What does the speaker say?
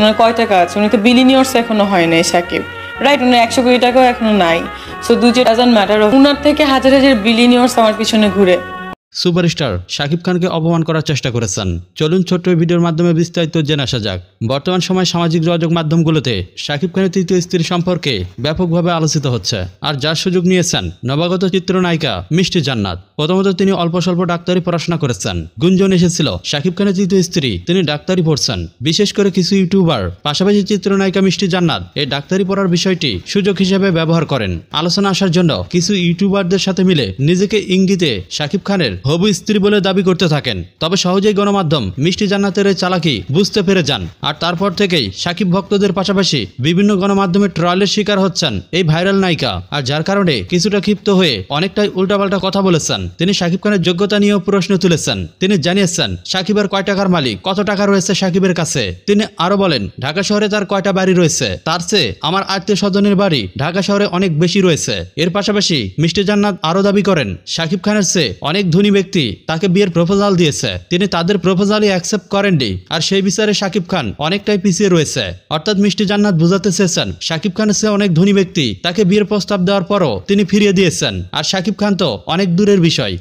ওনার কয় টাকা আছে? উনি তো বিলিনিয়ার্স এখনো হয় নাই সাকিব, রাইট? উনি 100 কোটি টাকাও এখনো নাই। সো ডাজন্ট ম্যাটার, উনার থেকে হাজার হাজার বিলিনিয়ার্স আমার পিছনে ঘুরে। সুপারস্টার শাকিব খানকে অপমান করার চেষ্টা করেছেন। চলুন ছোট্ট ভিডিওর মাধ্যমে বিস্তারিত জেনে আসা যাক। বর্তমান সময় সামাজিক যোগাযোগ মাধ্যমগুলোতে শাকিব খানের তৃতীয় স্ত্রী সম্পর্কে ব্যাপকভাবে আলোচিত হচ্ছে। আর যার সুযোগ নিয়েছেন নবাগত চিত্রনায়িকা মিষ্টি জান্নাত। প্রথমত তিনি অল্প স্বল্প ডাক্তারি পড়াশোনা করেছেন। গুঞ্জন এসেছিল শাকিব খানের তৃতীয় স্ত্রী তিনি ডাক্তারি পড়ছেন। বিশেষ করে কিছু ইউটিউবার পাশাপাশি চিত্রনায়িকা মিষ্টি জান্নাত এই ডাক্তারি পড়ার বিষয়টি সুযোগ হিসেবে ব্যবহার করেন। আলোচনা আসার জন্য কিছু ইউটিউবারদের সাথে মিলে নিজেকে ইঙ্গিতে শাকিব খানের হবু স্ত্রী বলে দাবি করতে থাকেন। তবে সহজেই গণমাধ্যম মিষ্টি জান্নাতের এই চালাকি বুঝতে পেরে যান। আর তারপর থেকেই শাকিব ভক্তদের পাশাপাশি বিভিন্ন গণমাধ্যমে ট্রলের শিকার হচ্ছেন এই ভাইরাল নায়িকা। আর যার কারণে কিছুটা ক্ষিপ্ত হয়ে অনেকটাই উল্টাপাল্টা কথা বলেছেন। তিনি শাকিব খানের যোগ্যতা নিয়েও প্রশ্ন তুলেছেন। তিনি জানিয়েছেন শাকিবের কয় টাকার মালিক, কত টাকা রয়েছে শাকিবের কাছে। তিনি আরো বলেন ঢাকা শহরে তার কয়টা বাড়ি রয়েছে, তার চেয়ে আমার আত্মীয় স্বজনের বাড়ি ঢাকা শহরে অনেক বেশি রয়েছে। এর পাশাপাশি মিষ্টি জান্নাত আরো দাবি করেন শাকিব খানের চেয়ে অনেক ধনী ব্যক্তি তাকে বিয়ের প্রপোজাল দিয়েছে, তিনি তাদের প্রপোজালই অ্যাকসেপ্ট করেননি। আর সেই বিচারে শাকিব খান অনেকটাই পিছিয়ে রয়েছে। অর্থাৎ মিষ্টি জান্নাত বুঝাতে চেয়েছেন শাকিব খানের চেয়ে অনেক ধনী ব্যক্তি তাকে বিয়ের প্রস্তাব দেওয়ার পরও তিনি ফিরিয়ে দিয়েছেন। আর শাকিব খান তো অনেক দূরের বিষয়।